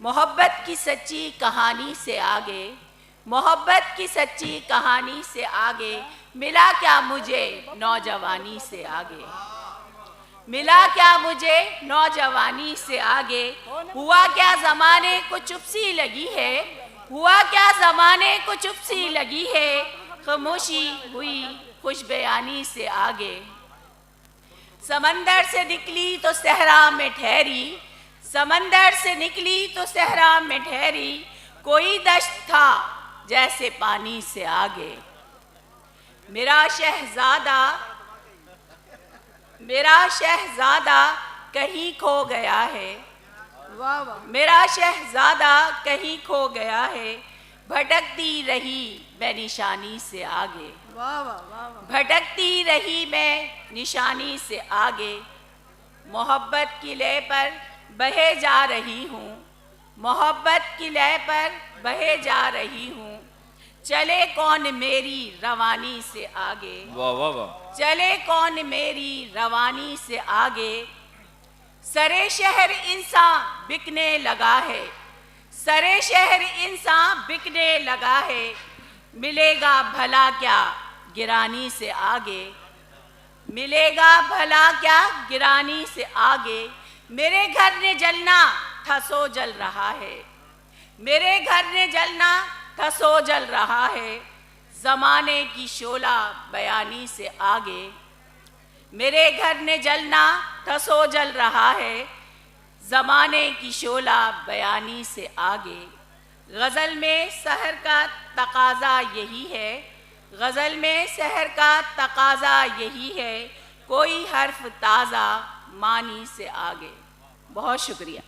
मोहब्बत की सच्ची कहानी से आगे, मोहब्बत की सच्ची कहानी से आगे, मिला क्या मुझे नौजवानी से आगे, मिला क्या मुझे नौजवानी से आगे। हुआ क्या ज़माने को चुप्सी लगी है, हुआ क्या ज़माने को चुप्सी लगी है, खामोशी हुई खुश बयानी से आगे। समंदर से निकली तो सहरा में ठहरी, समंदर से निकली तो सहरा में ठहरी, कोई दश्त था जैसे पानी से आगे। मेरा शहजादा कहीं खो गया है, वाह वाह, मेरा शहजादा कहीं खो गया है, भटकती रही मैं निशानी से आगे, वाह वाह वाह, भटकती रही मैं निशानी से आगे। मोहब्बत की लय पर बहे जा रही हूँ, मोहब्बत की लय पर बहे जा रही हूँ, चले कौन मेरी रवानी से आगे, वाह वाह वाह, चले कौन मेरी रवानी से आगे। सरे शहर इंसान बिकने लगा है, सरे शहर इंसान बिकने लगा है, मिलेगा भला क्या गिरानी से आगे, मिलेगा भला क्या गिरानी से आगे। मेरे घर ने जलना था सो जल रहा है, मेरे घर ने जलना था सो जल रहा है, ज़माने की शोला बयानी से आगे। मेरे घर ने जलना था सो जल रहा है, ज़माने की शोला बयानी से आगे। गज़ल में सहर का तकाज़ा यही है, गज़ल में सहर का तकाज़ा यही है, कोई हर्फ ताज़ा मानी से आगे। बहुत शुक्रिया।